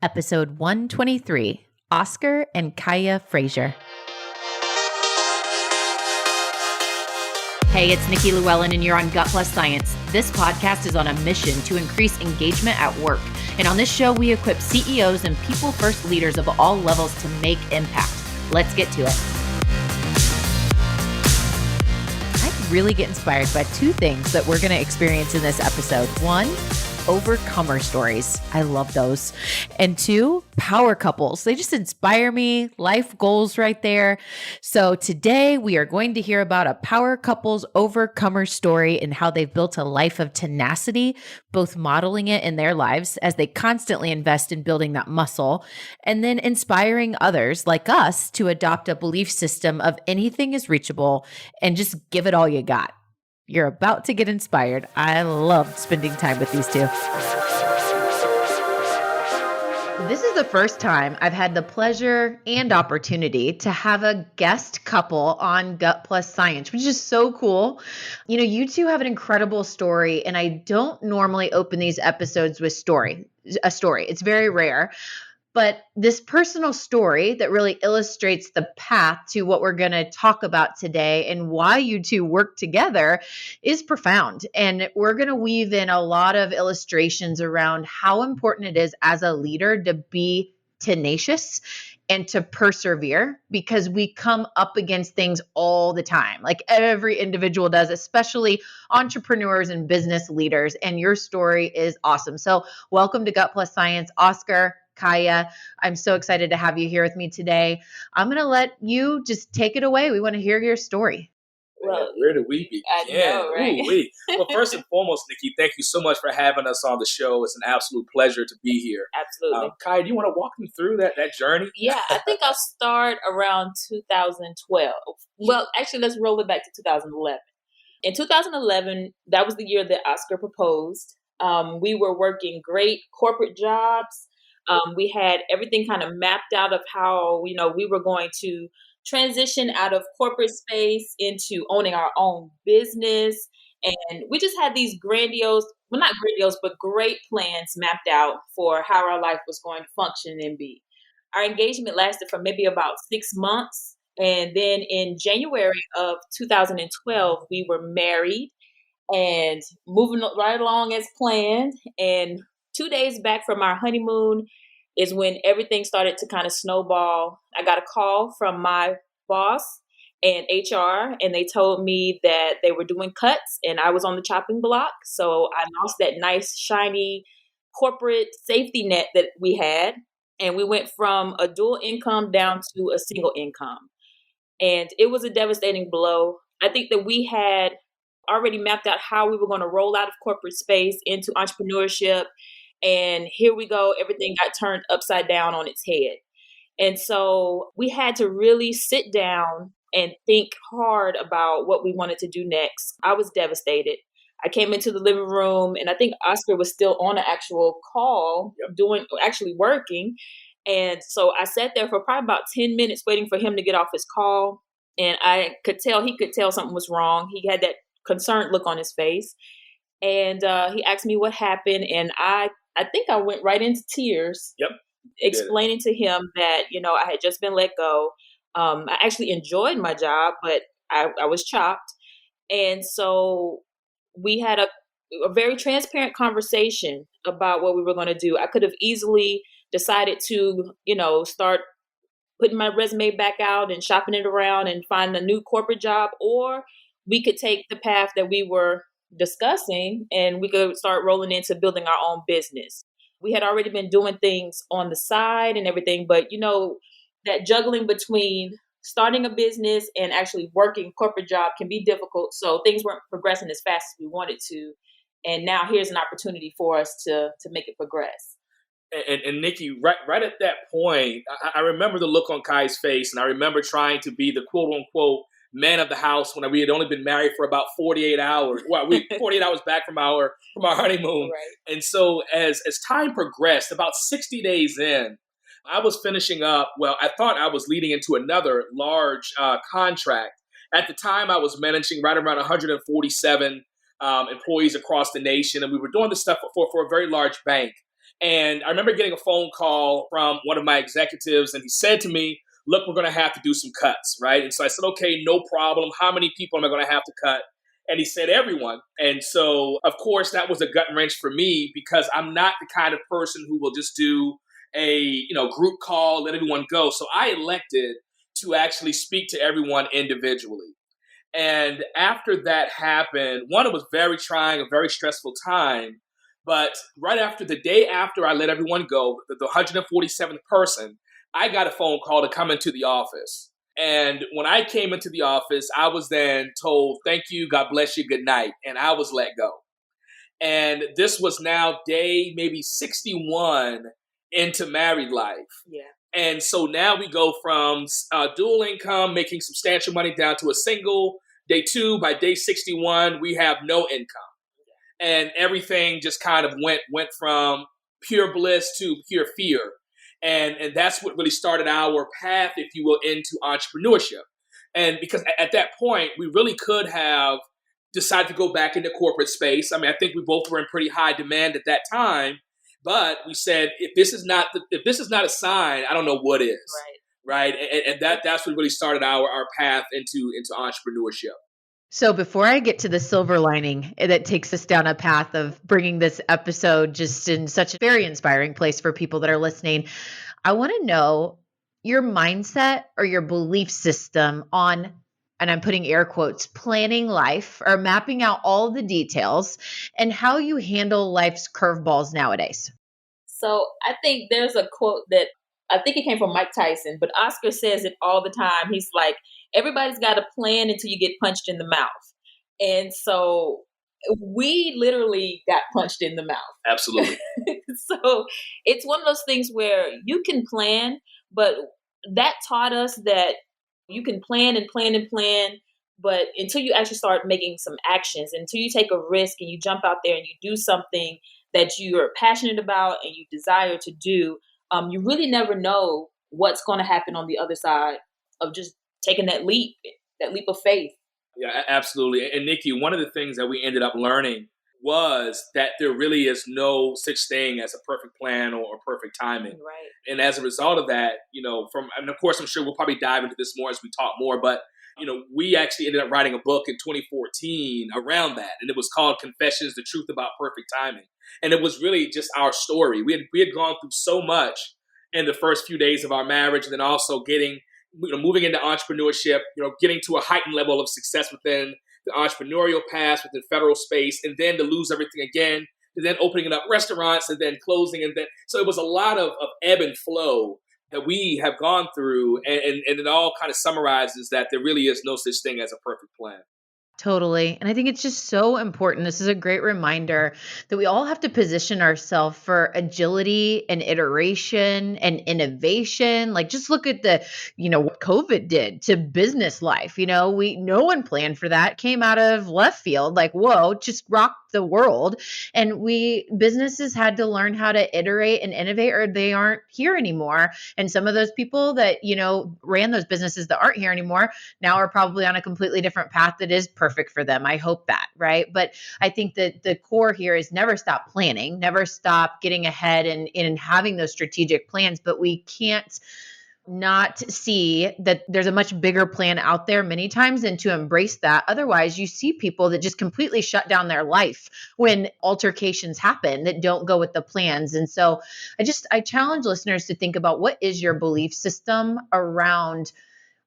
Episode 123, Oscar and Kiya Frazier. Hey, it's Nikki Llewellyn, and you're on Gut Plus Science. This podcast is on a mission to increase engagement at work. And on this show, we equip CEOs and people-first leaders of all levels to make impact. Let's get to it. I really get inspired by two things that we're going to experience in this episode. One, overcomer stories. I love those. And two, power couples. They just inspire me. Life goals right there. So today we are going to hear about a power couple's overcomer story and how they've built a life of tenacity, both modeling it in their lives as they constantly invest in building that muscle, and then inspiring others like us to adopt a belief system of anything is reachable and just give it all you got. You're about to get inspired. I loved spending time with these two. This is the first time I've had the pleasure and opportunity to have a guest couple on Gut Plus Science, which is so cool. You know, you two have an incredible story, and I don't normally open these episodes with a story. It's very rare. But this personal story that really illustrates the path to what we're going to talk about today and why you two work together is profound. And we're going to weave in a lot of illustrations around how important it is as a leader to be tenacious and to persevere, because we come up against things all the time, like every individual does, especially entrepreneurs and business leaders. And your story is awesome. So welcome to Gut Plus Science, Oscar, Kiya. I'm so excited to have you here with me today. I'm going to let you just take it away. We want to hear your story. Well, where do we begin? I know, right? Well, first and foremost, Nikki, thank you so much for having us on the show. It's an absolute pleasure to be here. Absolutely. Kiya, do you want to walk them through that journey? Yeah, I think I'll start around 2012. Well, actually, let's roll it back to 2011. In 2011, that was the year that Oscar proposed. We were working great corporate jobs. We had everything kind of mapped out of how, we were going to transition out of corporate space into owning our own business. And we just had these not grandiose, but great plans mapped out for how our life was going to function and be. Our engagement lasted for maybe about 6 months. And then in January of 2012, we were married and moving right along as planned. And 2 days back from our honeymoon is when everything started to kind of snowball. I got a call from my boss and HR, and they told me that they were doing cuts and I was on the chopping block. So I lost that nice, shiny corporate safety net that we had. And we went from a dual income down to a single income. And it was a devastating blow. I think that we had already mapped out how we were going to roll out of corporate space into entrepreneurship. And here we go. Everything got turned upside down on its head. And so we had to really sit down and think hard about what we wanted to do next. I was devastated. I came into the living room, and I think Oscar was still on an actual call, actually working. And so I sat there for probably about 10 minutes waiting for him to get off his call. And he could tell something was wrong. He had that concerned look on his face. And he asked me what happened. And I think I went right into tears. Yep. Explaining to him that, I had just been let go. I actually enjoyed my job, but I was chopped. And so we had a very transparent conversation about what we were going to do. I could have easily decided to, start putting my resume back out and shopping it around and find a new corporate job, or we could take the path that we were discussing and we could start rolling into building our own business. We had already been doing things on the side and everything, but that juggling between starting a business and actually working corporate job can be difficult. So things weren't progressing as fast as we wanted to. And now here's an opportunity for us to make it progress. And Nikki, right at that point, I remember the look on Kiya's face, and I remember trying to be the quote unquote man of the house when we had only been married for about 48 hours. Well, 48 hours back from our honeymoon. Right. And so as time progressed, about 60 days in, I was finishing up. Well, I thought I was leading into another large contract. At the time, I was managing right around 147 employees across the nation, and we were doing this stuff for a very large bank. And I remember getting a phone call from one of my executives, and he said to me, look, we're going to have to do some cuts, right? And so I said, okay, no problem. How many people am I going to have to cut? And he said, everyone. And so, of course, that was a gut wrench for me because I'm not the kind of person who will just do a group call, let everyone go. So I elected to actually speak to everyone individually. And after that happened, one, it was very trying, a very stressful time. But right after, the day after I let everyone go, the 147th person, I got a phone call to come into the office. And when I came into the office, I was then told, thank you, God bless you, good night. And I was let go. And this was now day maybe 61 into married life. Yeah. And so now we go from dual income, making substantial money, down to a single. Day 2, by day 61, we have no income. And everything just kind of went from pure bliss to pure fear. And that's what really started our path, if you will, into entrepreneurship. And because at that point, we really could have decided to go back into corporate space. I mean, I think we both were in pretty high demand at that time. But we said, if this is not a sign, I don't know what is. Right. And that's what really started our path into entrepreneurship. So before I get to the silver lining that takes us down a path of bringing this episode just in such a very inspiring place for people that are listening, I want to know your mindset or your belief system on, and I'm putting air quotes, planning life or mapping out all the details and how you handle life's curveballs nowadays. So I think there's a quote that I think it came from Mike Tyson, but Oscar says it all the time. He's like, everybody's got a plan until you get punched in the mouth. And so we literally got punched in the mouth. Absolutely. So it's one of those things where you can plan, but that taught us that you can plan and plan and plan, but until you actually start making some actions, until you take a risk and you jump out there and you do something that you are passionate about and you desire to do, you really never know what's going to happen on the other side of just taking that leap of faith. Yeah, absolutely. And Nikki, one of the things that we ended up learning was that there really is no such thing as a perfect plan or perfect timing. Right. And as a result of that, and of course, I'm sure we'll probably dive into this more as we talk more, but we actually ended up writing a book in 2014 around that. And it was called Confessions, the Truth About Perfect Timing. And it was really just our story. We had gone through so much in the first few days of our marriage, and then also moving into entrepreneurship, getting to a heightened level of success within the entrepreneurial path, within federal space, and then to lose everything again, and then opening up restaurants and then closing. And then, so it was a lot of ebb and flow that we have gone through. And it all kind of summarizes that there really is no such thing as a perfect plan. Totally. And I think it's just so important. This is a great reminder that we all have to position ourselves for agility and iteration and innovation. Like just look at what COVID did to business life. No one planned for that. Came out of left field, like, whoa, just rocked the world. And businesses had to learn how to iterate and innovate or they aren't here anymore. And some of those people that, ran those businesses that aren't here anymore now are probably on a completely different path that is perfect for them. I hope that, right? But I think that the core here is never stop planning, never stop getting ahead and having those strategic plans, but we can't not see that there's a much bigger plan out there many times and to embrace that. Otherwise, you see people that just completely shut down their life when altercations happen that don't go with the plans. And so I challenge listeners to think about what is your belief system around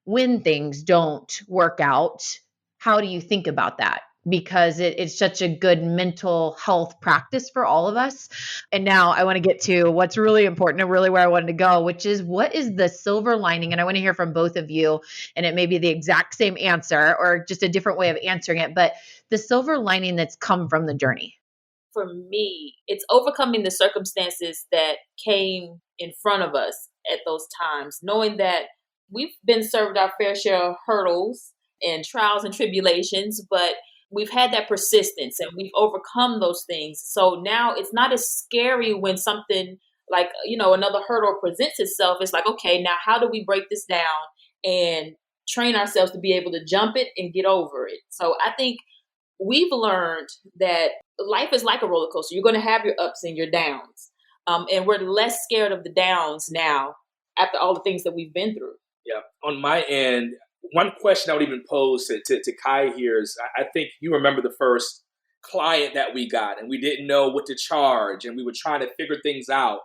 when things don't work out. How do you think about that? Because it's such a good mental health practice for all of us. And now I want to get to what's really important and really where I wanted to go, which is what is the silver lining? And I want to hear from both of you, and it may be the exact same answer or just a different way of answering it, but the silver lining that's come from the journey. For me, it's overcoming the circumstances that came in front of us at those times, knowing that we've been served our fair share of hurdles and trials and tribulations, but we've had that persistence and we've overcome those things. So now it's not as scary when something like, another hurdle presents itself. It's like, okay, now how do we break this down and train ourselves to be able to jump it and get over it? So I think we've learned that life is like a roller coaster. You're going to have your ups and your downs. And we're less scared of the downs now after all the things that we've been through. Yeah. On my end, one question I would even pose to Kai here is, I think you remember the first client that we got, and we didn't know what to charge, and we were trying to figure things out.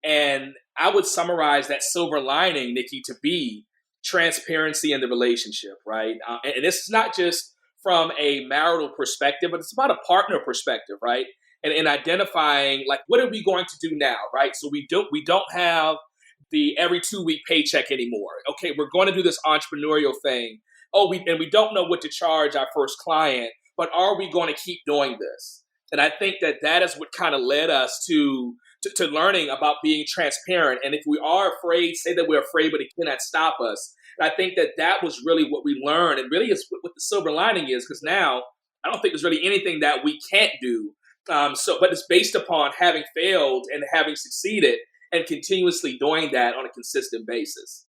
And I would summarize that silver lining, Nikki, to be transparency in the relationship, right? And this is not just from a marital perspective, but it's about a partner perspective, right? And identifying, like, what are we going to do now, right? So we don't have the every 2-week paycheck anymore. Okay, we're going to do this entrepreneurial thing. We don't know what to charge our first client, but are we going to keep doing this? And I think that is what kind of led us to learning about being transparent. And if we are afraid, say that we're afraid, but it cannot stop us. And I think that was really what we learned, and really is what the silver lining is, because now I don't think there's really anything that we can't do. But it's based upon having failed and having succeeded and continuously doing that on a consistent basis.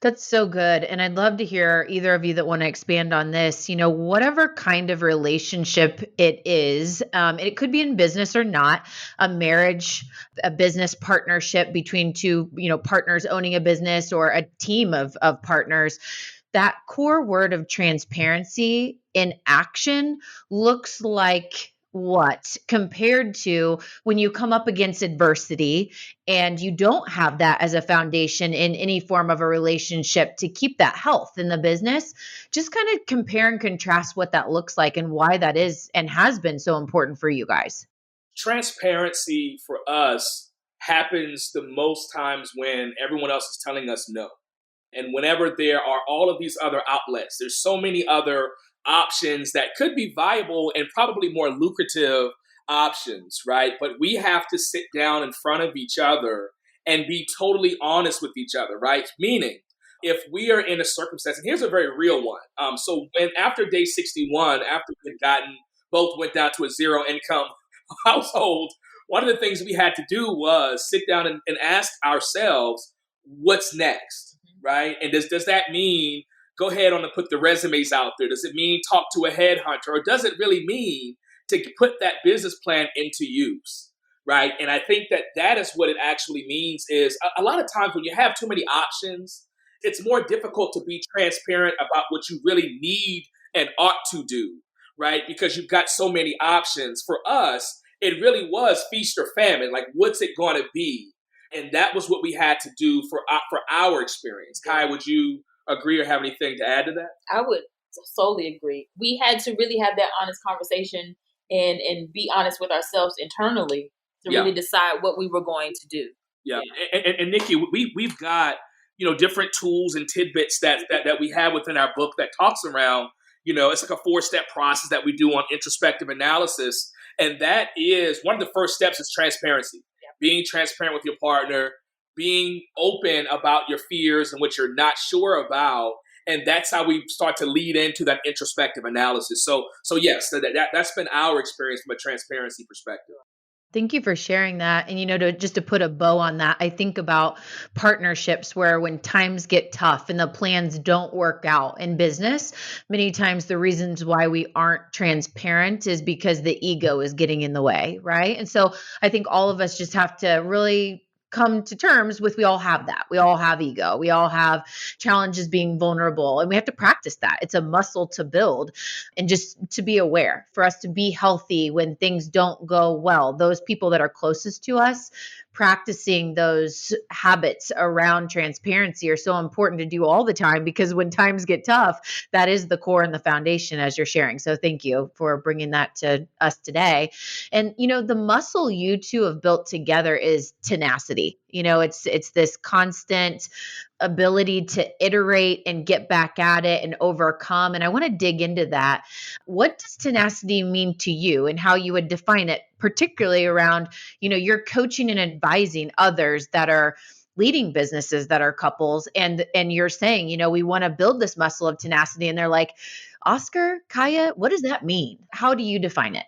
That's so good. And I'd love to hear either of you that want to expand on this, whatever kind of relationship it is, it could be in business or not, a marriage, a business partnership between two, partners owning a business, or a team of partners. That core word of transparency in action looks like what compared to when you come up against adversity and you don't have that as a foundation in any form of a relationship to keep that health in the business. Just kind of compare and contrast what that looks like and why that is and has been so important for you guys. Transparency for us happens the most times when everyone else is telling us no. And whenever there are all of these other outlets, there's so many other options that could be viable and probably more lucrative options, right? But we have to sit down in front of each other and be totally honest with each other, right? Meaning, if we are in a circumstance, and here's a very real one. So when after day 61, after we had both went down to a zero income household, one of the things we had to do was sit down and ask ourselves, what's next, right? And does that mean go ahead on and put the resumes out there? Does it mean talk to a headhunter? Or does it really mean to put that business plan into use, right? And I think that is what it actually means is a lot of times when you have too many options, it's more difficult to be transparent about what you really need and ought to do, right? Because you've got so many options. For us, it really was feast or famine. Like, what's it going to be? And that was what we had to do for our experience. Kai, would you agree or have anything to add to that? I would solely agree. We had to really have that honest conversation and be honest with ourselves internally to really decide what we were going to do. Yeah. And Nikki, we've got, different tools and tidbits that we have within our book that talks around, it's like a 4-step process that we do on introspective analysis. And that is one of the first steps is transparency. Yeah. Being transparent with your partner, being open about your fears and what you're not sure about. And that's how we start to lead into that introspective analysis. So yes, that's been our experience from a transparency perspective. Thank you for sharing that. And, to put a bow on that, I think about partnerships where when times get tough and the plans don't work out in business, many times the reasons why we aren't transparent is because the ego is getting in the way, right? And so I think all of us just have to really come to terms with we all have that. We all have ego. We all have challenges being vulnerable, and we have to practice that. It's a muscle to build, and just to be aware for us to be healthy when things don't go well. Those people that are closest to us, practicing those habits around transparency are so important to do all the time, because when times get tough, that is the core and the foundation as you're sharing. So thank you for bringing that to us today. And, the muscle you two have built together is tenacity. It's this constant ability to iterate and get back at it and overcome. And I want to dig into that. What does tenacity mean to you and how you would define it, particularly around, you're coaching and advising others that are leading businesses that are couples, and you're saying, we want to build this muscle of tenacity, and they're like, Oscar, Kiya, what does that mean? How do you define it?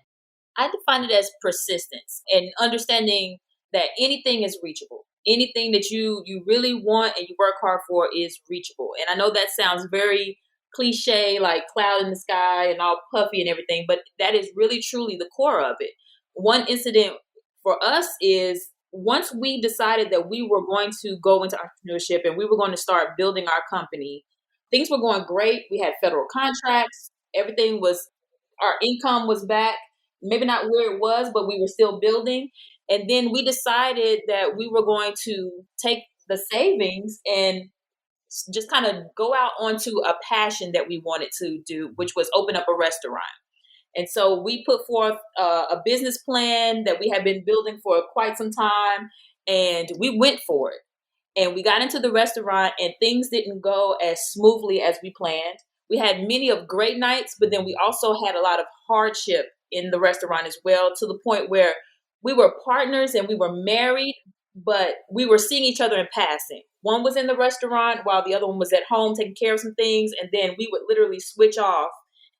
I define it as persistence and understanding that anything is reachable. Anything that you really want and you work hard for is reachable. And I know that sounds very cliche, like cloud in the sky and all puffy and everything, but that is really truly the core of it. One incident for us is once we decided that we were going to go into entrepreneurship and we were going to start building our company, things were going great. We had federal contracts. Everything was, our income was back. Maybe not where it was, but we were still building. And then we decided that we were going to take the savings and just kind of go out onto a passion that we wanted to do, which was open up a restaurant. And so we put forth a business plan that we had been building for quite some time, and we went for it. And we got into the restaurant, and things didn't go as smoothly as we planned. We had many of great nights, but then we also had a lot of hardship in the restaurant as well, to the point where we were partners and we were married, but we were seeing each other in passing. One was in the restaurant while the other one was at home taking care of some things, and then we would literally switch off.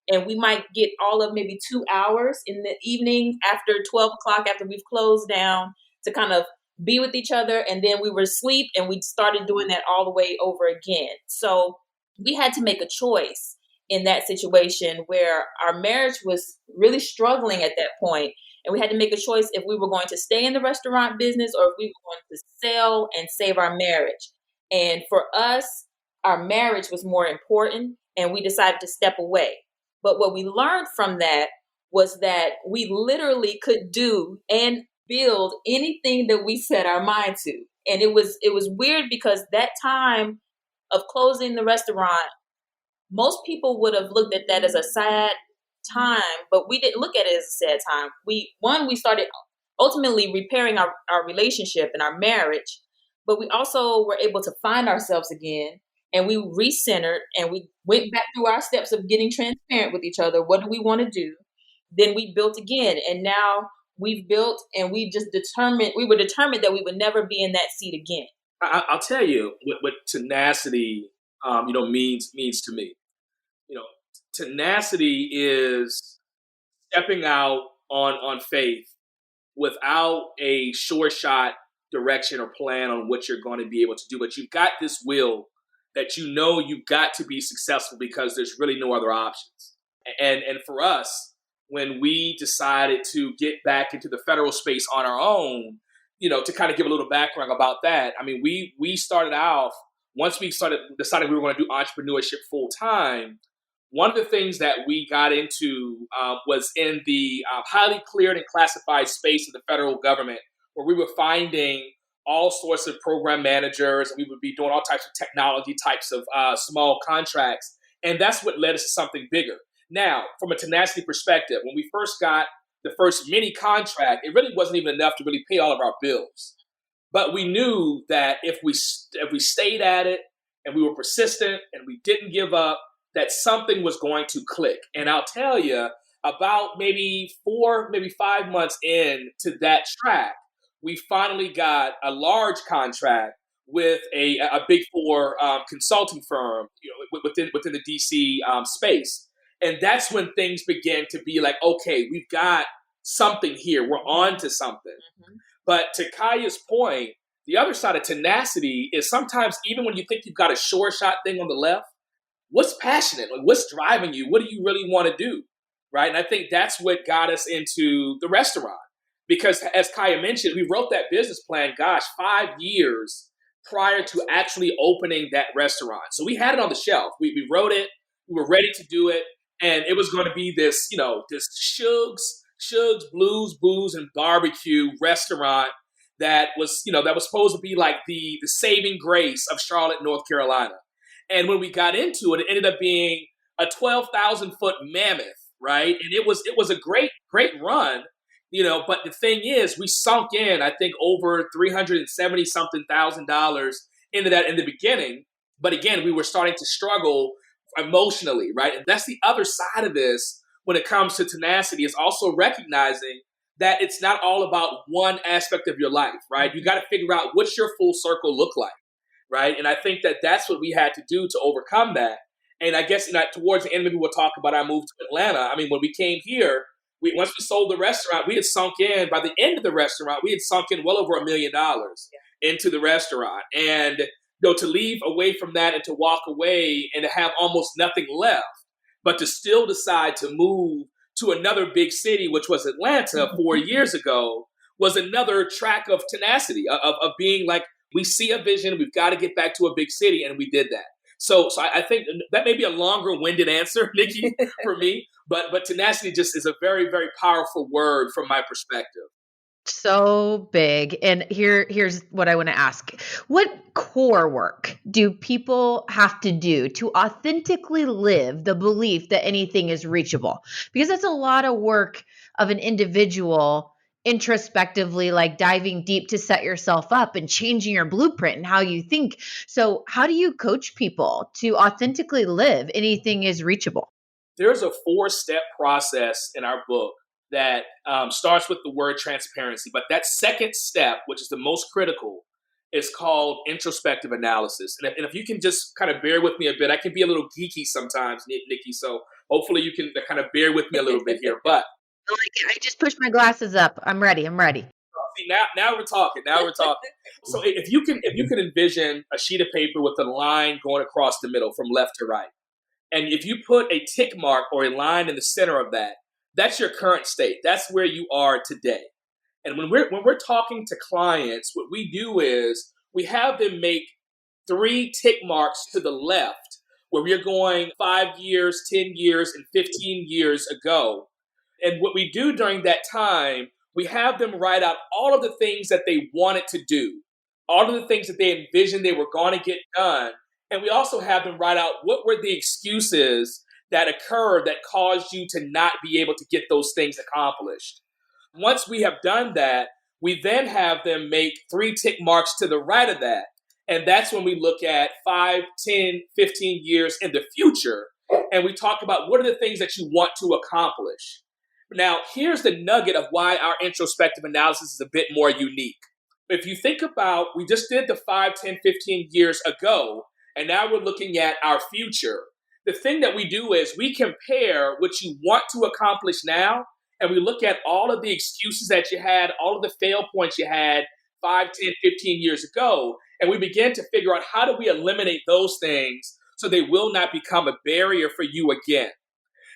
And we might get all of maybe 2 hours in the evening after 12 o'clock, after we've closed down, to kind of be with each other. And then we were asleep, and we started doing that all the way over again. So we had to make a choice in that situation where our marriage was really struggling at that point. And we had to make a choice if we were going to stay in the restaurant business or if we were going to sell and save our marriage. And for us, our marriage was more important, and we decided to step away. But what we learned from that was that we literally could do and build anything that we set our mind to. And it was weird because that time of closing the restaurant, most people would have looked at that as a sad time, but we didn't look at it as a sad time. We started ultimately repairing our relationship and our marriage, but we also were able to find ourselves again. And we recentered, and we went back through our steps of getting transparent with each other. What do we want to do? Then we built again. And now we've built, and we were determined that we would never be in that seat again. I'll tell you what tenacity, means to me. Tenacity is stepping out on faith without a sure shot direction or plan on what you're going to be able to do. But you've got this will that you've got to be successful because there's really no other options. And for us, when we decided to get back into the federal space on our own, to kind of give a little background about that, I mean, we started off, once we started deciding we were going to do entrepreneurship full time, one of the things that we got into was in the highly cleared and classified space of the federal government, where we were finding all sorts of program managers, and we would be doing all types of technology types of small contracts. And that's what led us to something bigger. Now, from a tenacity perspective, when we first got the first mini contract, it really wasn't even enough to really pay all of our bills. But we knew that if we stayed at it and we were persistent and we didn't give up, that something was going to click. And I'll tell you, about maybe 4, maybe 5 months into that track, we finally got a large contract with a big 4 consulting firm, within the DC space, and that's when things began to be like, okay, we've got something here. We're on to something. Mm-hmm. But to Kiya's point, the other side of tenacity is sometimes even when you think you've got a sure shot thing on the left, what's passionate? Like, what's driving you? What do you really want to do? Right? And I think that's what got us into the restaurant. Because as Kiya mentioned, we wrote that business plan, 5 years prior to actually opening that restaurant. So we had it on the shelf. We wrote it. We were ready to do it. And it was going to be this, this Shug's Blues, Booze, and Barbecue restaurant that was supposed to be like the saving grace of Charlotte, North Carolina. And when we got into it, it ended up being a 12,000-foot mammoth, right? And it was a great run. But the thing is, we sunk in, I think, over $370-something thousand into that in the beginning. But again, we were starting to struggle emotionally, right? And that's the other side of this when it comes to tenacity, is also recognizing that it's not all about one aspect of your life, right? You got to figure out what's your full circle look like, right? And I think that that's what we had to do to overcome that. And I guess towards the end, maybe we'll talk about our move to Atlanta. I mean, when we came here, once we sold the restaurant, we had sunk in, by the end of the restaurant, we had sunk in well over $1 million into the restaurant. And to leave away from that and to walk away and to have almost nothing left, but to still decide to move to another big city, which was Atlanta 4 years ago, was another track of tenacity, of being like, we see a vision, we've got to get back to a big city, and we did that. So I think that may be a longer-winded answer, Nikki, for me, but tenacity just is a very, very powerful word from my perspective. So big. And here's what I want to ask. What core work do people have to do to authentically live the belief that anything is reachable? Because that's a lot of work of an individual introspectively, like diving deep to set yourself up and changing your blueprint and how you think. So how do you coach people to authentically live anything is reachable? There's a 4-step process in our book that starts with the word transparency. But that second step, which is the most critical, is called introspective analysis. And if you can just kind of bear with me a bit, I can be a little geeky sometimes, Nikki. So hopefully you can kind of bear with me a little bit here. But I just pushed my glasses up. I'm ready. see, now we're talking. Now we're talking. So if you can envision a sheet of paper with a line going across the middle from left to right, and if you put a tick mark or a line in the center of that, that's your current state. That's where you are today. And when we're talking to clients, what we do is we have them make 3 tick marks to the left where we're going 5 years, 10 years, and 15 years ago. And what we do during that time, we have them write out all of the things that they wanted to do, all of the things that they envisioned they were going to get done. And we also have them write out what were the excuses that occurred that caused you to not be able to get those things accomplished. Once we have done that, we then have them make 3 tick marks to the right of that. And that's when we look at 5, 10, 15 years in the future. And we talk about what are the things that you want to accomplish. Now, here's the nugget of why our introspective analysis is a bit more unique. If you think about, we just did the 5, 10, 15 years ago, and now we're looking at our future. The thing that we do is we compare what you want to accomplish now, and we look at all of the excuses that you had, all of the fail points you had 5, 10, 15 years ago, and we begin to figure out how do we eliminate those things so they will not become a barrier for you again.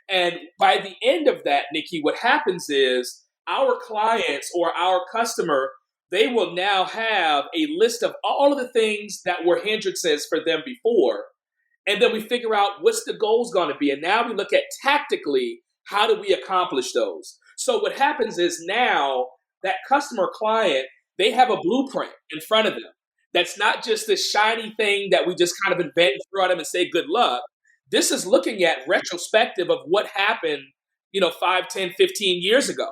And by the end of that, Nikki, what happens is our clients or our customer, they will now have a list of all of the things that were hindrances for them before. And then we figure out what's the goals going to be. And now we look at tactically, how do we accomplish those? So what happens is now that customer client, they have a blueprint in front of them. That's not just this shiny thing that we just kind of invent and throw at them and say good luck. This is looking at retrospective of what happened, 5, 10, 15 years ago.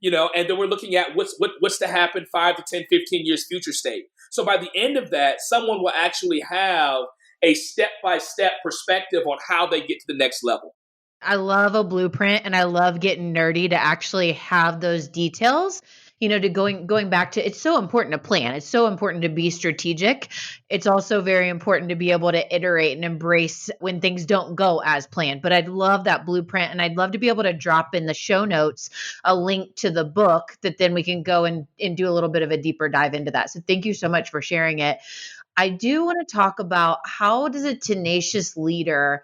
And then we're looking at what's to happen 5 to 10, 15 years future state. So by the end of that, someone will actually have a step-by-step perspective on how they get to the next level. I love a blueprint and I love getting nerdy to actually have those details, to going back to, it's so important to plan. It's so important to be strategic. It's also very important to be able to iterate and embrace when things don't go as planned. But I'd love that blueprint, and I'd love to be able to drop in the show notes a link to the book that then we can go and do a little bit of a deeper dive into that. So thank you so much for sharing it. I do want to talk about, how does a tenacious leader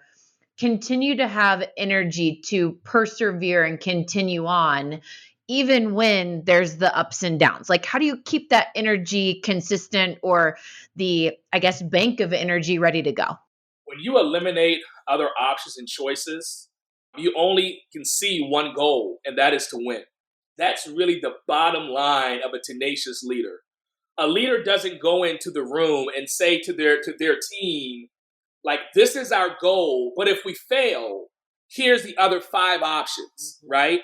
continue to have energy to persevere and continue on, even when there's the ups and downs? Like, how do you keep that energy consistent, or the, bank of energy ready to go? When you eliminate other options and choices, you only can see one goal, and that is to win. That's really the bottom line of a tenacious leader. A leader doesn't go into the room and say to their team, like, this is our goal, but if we fail, here's the other 5 options, right?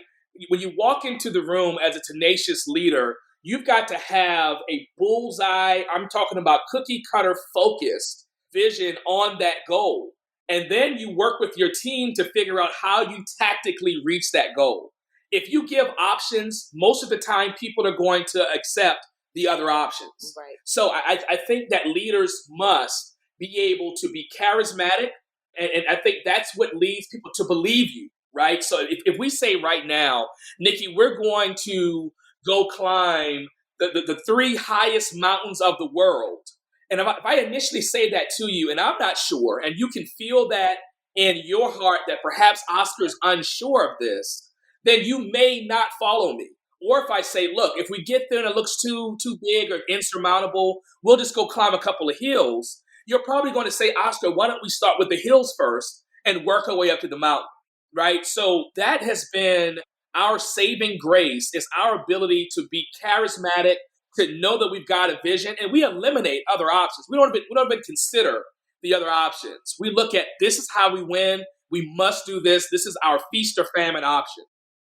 When you walk into the room as a tenacious leader, you've got to have a bullseye, I'm talking about cookie cutter focused vision on that goal. And then you work with your team to figure out how you tactically reach that goal. If you give options, most of the time people are going to accept the other options. Right. So I think that leaders must be able to be charismatic. And I think that's what leads people to believe you, right? So if we say right now, Nikki, we're going to go climb the 3 highest mountains of the world. And if I initially say that to you and I'm not sure, and you can feel that in your heart that perhaps Oscar is unsure of this, then you may not follow me. Or if I say, look, if we get there and it looks too big or insurmountable, we'll just go climb a couple of hills. You're probably going to say, Oscar, why don't we start with the hills first and work our way up to the mountain, right? So that has been our saving grace, is our ability to be charismatic, to know that we've got a vision, and we eliminate other options. We don't even consider the other options. We look at, this is how we win. We must do this. This is our feast or famine option.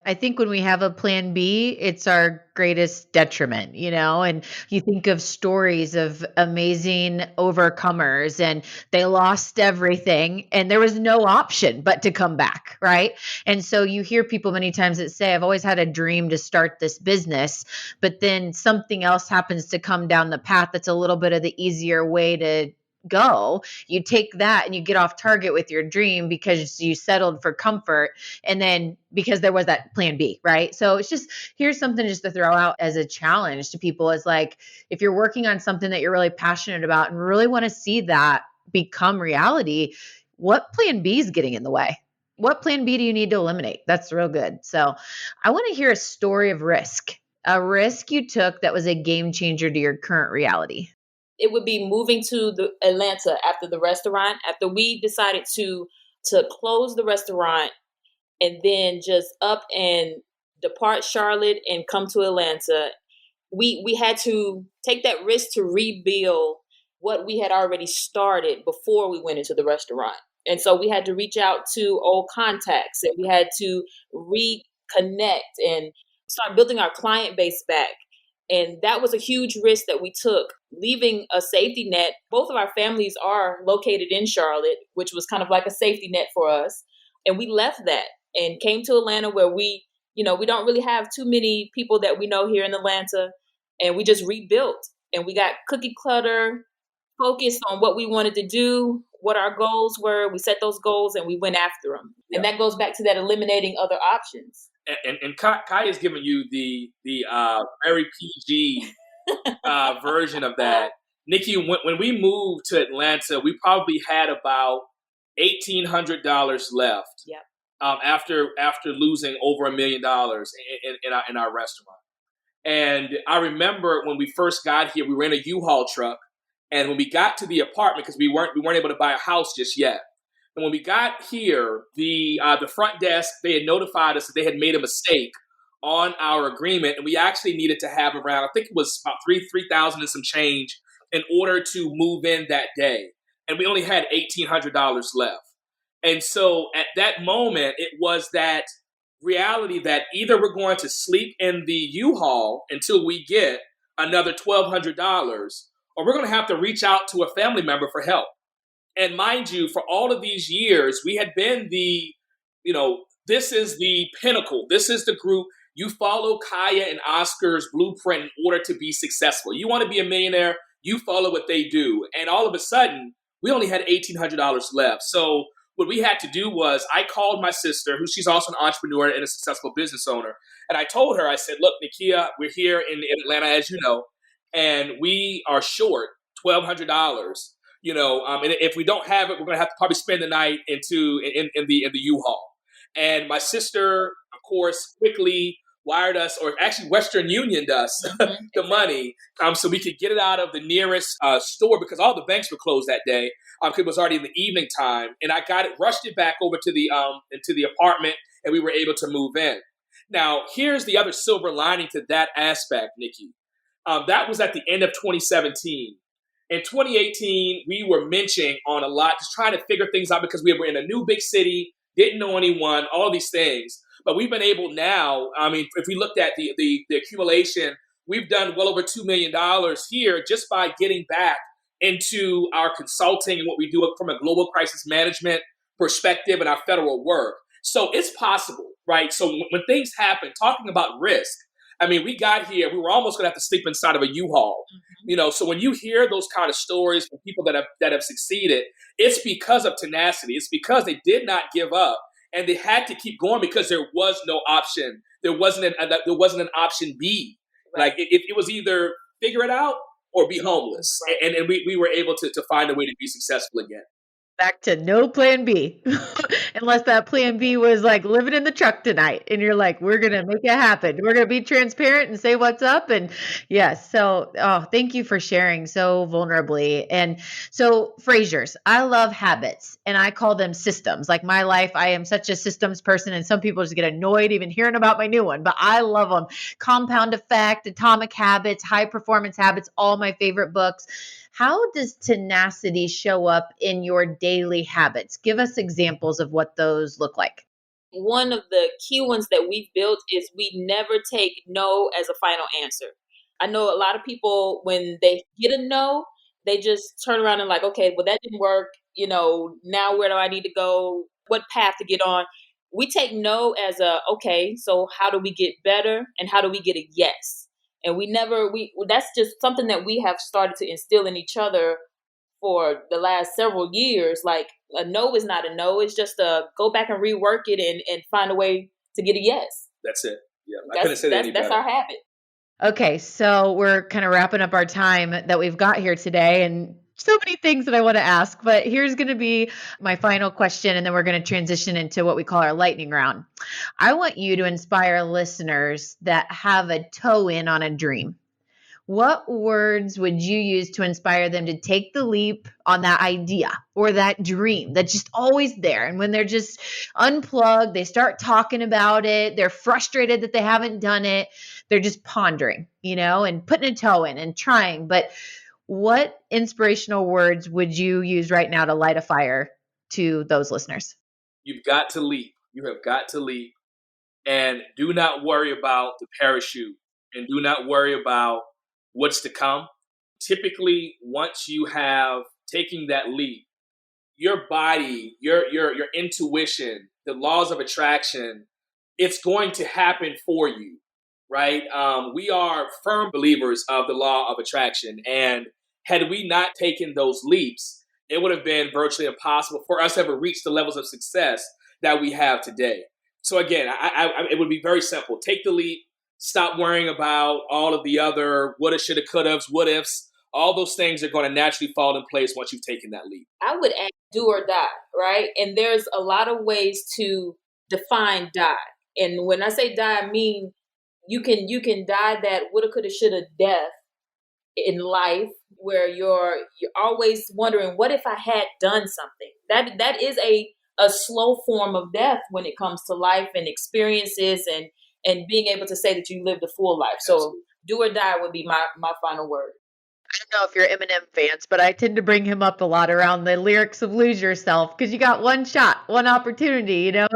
I think when we have a plan B, it's our greatest detriment, and you think of stories of amazing overcomers and they lost everything and there was no option but to come back, right? And so you hear people many times that say, I've always had a dream to start this business, but then something else happens to come down the path that's a little bit of the easier way to go. You take that and you get off target with your dream because you settled for comfort, and then because there was that plan B, right? So it's just, here's something just to throw out as a challenge to people, is like, if you're working on something that you're really passionate about and really want to see that become reality, what plan B is getting in the way? What plan B do you need to eliminate? That's real good. So I want to hear a story of a risk you took that was a game changer to your current reality. It would be moving to the Atlanta after the restaurant, after we decided to close the restaurant and then just up and depart Charlotte and come to Atlanta. We had to take that risk to rebuild what we had already started before we went into the restaurant. And so we had to reach out to old contacts, and we had to reconnect and start building our client base back. And that was a huge risk that we took, leaving a safety net. Both of our families are located in Charlotte, which was kind of like a safety net for us. And we left that and came to Atlanta, where we don't really have too many people that we know here in Atlanta. And we just rebuilt, and we got cookie clutter, focused on what we wanted to do, what our goals were. We set those goals and we went after them. Yeah. And that goes back to that eliminating other options. And Kiya has given you the very PG version of that. Nikki, when we moved to Atlanta, we probably had about $1,800 left. Yep. After losing over $1 million in our restaurant. And I remember when we first got here, we were in a U-Haul truck, and when we got to the apartment, because we weren't able to buy a house just yet. And when we got here, the front desk, they had notified us that they had made a mistake on our agreement, and we actually needed to have around, I think it was about $3,000 and some change in order to move in that day. And we only had $1,800 left. And so at that moment, it was that reality that either we're going to sleep in the U-Haul until we get another $1,200, or we're going to have to reach out to a family member for help. And mind you, for all of these years, we had been this is the pinnacle. This is the group. You follow Kiya and Oscar's blueprint in order to be successful. You want to be a millionaire, you follow what they do. And all of a sudden, we only had $1,800 left. So what we had to do was, I called my sister, she's also an entrepreneur and a successful business owner. And I told her, I said, look, Kiya, we're here in Atlanta, as you know, and we are short $1,200. And if we don't have it, we're going to have to probably spend the night in the U-Haul. And my sister, of course, quickly wired us, or actually Western Unioned us the money, so we could get it out of the nearest store, because all the banks were closed that day. It was already in the evening time, and I rushed it back over to the apartment, and we were able to move in. Now, here's the other silver lining to that aspect, Nikki. That was at the end of 2017. In 2018, we were mentioning on a lot, just trying to figure things out, because we were in a new big city, didn't know anyone, all these things. But we've been able now, if we looked at the accumulation, we've done well over $2 million here just by getting back into our consulting and what we do from a global crisis management perspective and our federal work. So it's possible, right? So when things happen, talking about risk, we got here, we were almost going to have to sleep inside of a U-Haul. Mm-hmm. So when you hear those kind of stories from people that have succeeded, it's because of tenacity. It's because they did not give up, and they had to keep going because there was no option. There wasn't an option B. Right. Like it was either figure it out or be homeless. Right. And we were able to find a way to be successful again. Back to no plan B. Unless that plan B was like living in the truck tonight and you're like, we're going to make it happen. We're going to be transparent and say what's up. And yes. So, thank you for sharing so vulnerably. And so Fraziers, I love habits and I call them systems. Like my life, I am such a systems person and some people just get annoyed even hearing about my new one, but I love them. Compound Effect, Atomic Habits, High Performance Habits, all my favorite books. How does tenacity show up in your daily habits? Give us examples of what those look like. One of the key ones that we've built is we never take no as a final answer. I know a lot of people, when they get a no, they just turn around and like, okay, well, that didn't work. Now where do I need to go? What path to get on? We take no as a, okay, so how do we get better? And how do we get a yes? And that's just something that we have started to instill in each other for the last several years. Like a no is not a no. It's just a go back and rework it and find a way to get a yes. That's it. Yeah, I couldn't say that any better. That's our habit. Okay, so we're kind of wrapping up our time that we've got here today and so many things that I want to ask, but here's going to be my final question and then we're going to transition into what we call our lightning round. I want you to inspire listeners that have a toe in on a dream. What words would you use to inspire them to take the leap on that idea or that dream that's just always there? And when they're just unplugged, they start talking about it, they're frustrated that they haven't done it, they're just pondering, and putting a toe in and trying. But what inspirational words would you use right now to light a fire to those listeners? You've got to leap. You have got to leap. And do not worry about the parachute. And do not worry about what's to come. Typically, once you have taken that leap, your body, your intuition, the laws of attraction, it's going to happen for you, right? We are firm believers of the law of attraction. And had we not taken those leaps, it would have been virtually impossible for us to ever reach the levels of success that we have today. So again, it would be very simple. Take the leap. Stop worrying about all of the other woulda, shoulda, coulda, what ifs. All those things are going to naturally fall in place once you've taken that leap. I would add do or die, right? And there's a lot of ways to define die. And when I say die, I mean you can die that woulda, coulda, shoulda death in life where you're always wondering, what if I had done something? That is a slow form of death when it comes to life and experiences and being able to say that you lived a full life. So Absolutely. Do or die would be my final word. I don't know if you're Eminem fans, but I tend to bring him up a lot around the lyrics of Lose Yourself because you got one shot, one opportunity, and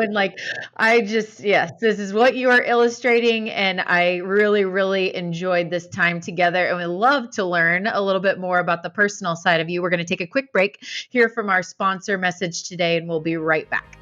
yes, this is what you are illustrating. And I really, really enjoyed this time together and would love to learn a little bit more about the personal side of you. We're going to take a quick break, hear from our sponsor message today, and we'll be right back.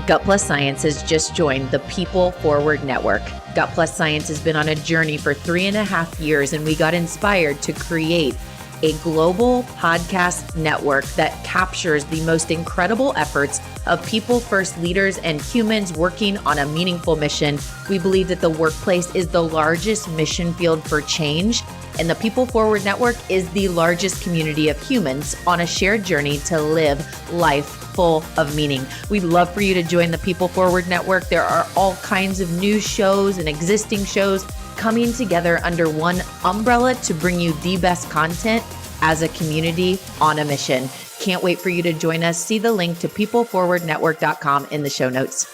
Gut Plus Science has just joined the People Forward Network. Gut Plus Science has been on a journey for 3.5 years, and we got inspired to create a global podcast network that captures the most incredible efforts of people first leaders and humans working on a meaningful mission. We believe that the workplace is the largest mission field for change, and the People Forward Network is the largest community of humans on a shared journey to live life full of meaning. We'd love for you to join the People Forward Network. There are all kinds of new shows and existing shows coming together under one umbrella to bring you the best content as a community on a mission. Can't wait for you to join us. See the link to peopleforwardnetwork.com in the show notes.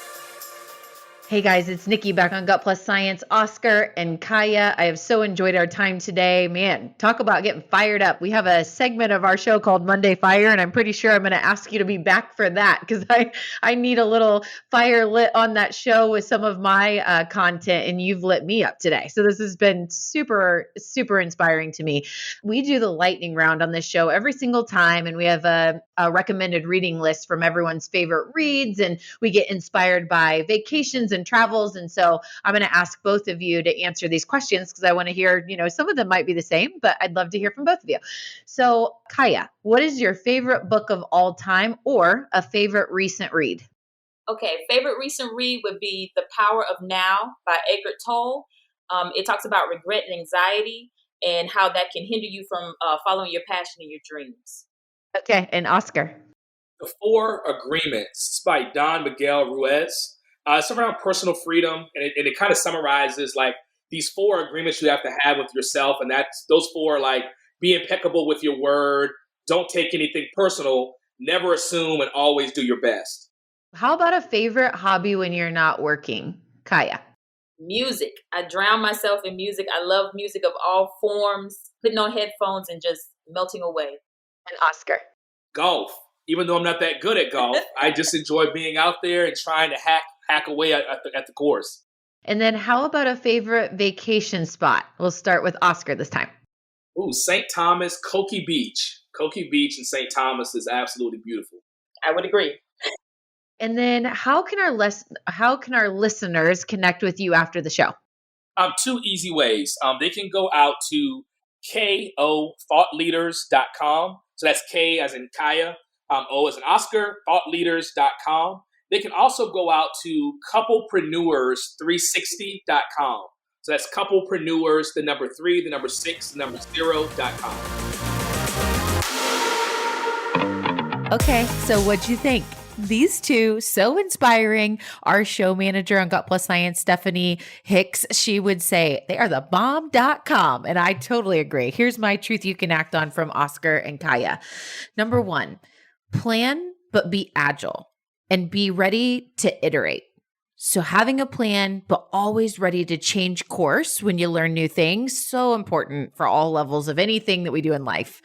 Hey guys, it's Nikki back on Gut Plus Science, Oscar and Kiya. I have so enjoyed our time today. Man, talk about getting fired up. We have a segment of our show called Monday Fire, and I'm pretty sure I'm going to ask you to be back for that because I need a little fire lit on that show with some of my content, and you've lit me up today. So this has been super, super inspiring to me. We do the lightning round on this show every single time, and we have a recommended reading list from everyone's favorite reads, and we get inspired by vacations and travels. And so I'm going to ask both of you to answer these questions because I want to hear, some of them might be the same, but I'd love to hear from both of you. So Kiya, what is your favorite book of all time or a favorite recent read? Okay, favorite recent read would be The Power of Now by Elkhart Tolle. It talks about regret and anxiety and how that can hinder you from following your passion and your dreams. Okay. And Oscar. The Four Agreements. It's by Miguel Ruiz. It's around personal freedom, and it kind of summarizes like these four agreements you have to have with yourself, and those four are like be impeccable with your word, don't take anything personal, never assume, and always do your best. How about a favorite hobby when you're not working? Kiya. Music. I drown myself in music. I love music of all forms, putting on headphones and just melting away. And Oscar. Golf. Even though I'm not that good at golf, I just enjoy being out there and trying to hack away at the course. And then how about a favorite vacation spot? We'll start with Oscar this time. Ooh, St. Thomas, Koki Beach. Koki Beach in St. Thomas is absolutely beautiful. I would agree. And then how can our listeners connect with you after the show? Two easy ways. They can go out to kothoughtleaders.com. So that's K as in Kiya, O as in Oscar, thoughtleaders.com. They can also go out to couple-preneurs360.com. So that's couple-preneurs, the number 3, the number 6, the number 0.com. Okay, so what'd you think? These two, so inspiring. Our show manager on Gut Plus Science, Stephanie Hicks, she would say they are the bomb.com. And I totally agree. Here's my truth you can act on from Oscar and Kiya. Number 1, plan, but be agile and be ready to iterate. So having a plan, but always ready to change course when you learn new things, so important for all levels of anything that we do in life.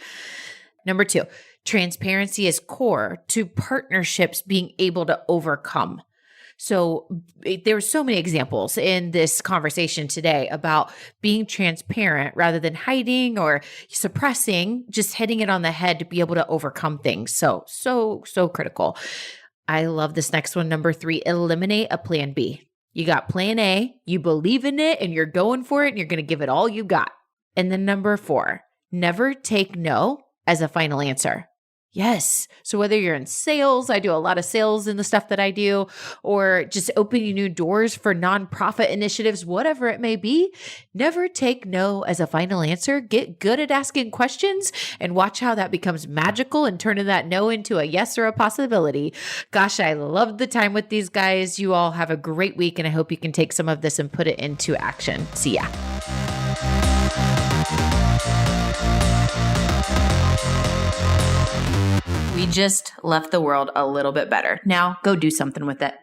Number 2, transparency is core to partnerships being able to overcome. So there were so many examples in this conversation today about being transparent rather than hiding or suppressing, just hitting it on the head to be able to overcome things. So critical. I love this next one. Number 3, eliminate a plan B. You got plan A, you believe in it and you're going for it and you're going to give it all you got. And then number 4, never take no as a final answer. Yes. So whether you're in sales, I do a lot of sales in the stuff that I do, or just opening new doors for nonprofit initiatives, whatever it may be, never take no as a final answer. Get good at asking questions and watch how that becomes magical and turning that no into a yes or a possibility. Gosh, I loved the time with these guys. You all have a great week, and I hope you can take some of this and put it into action. See ya. We just left the world a little bit better. Now go do something with it.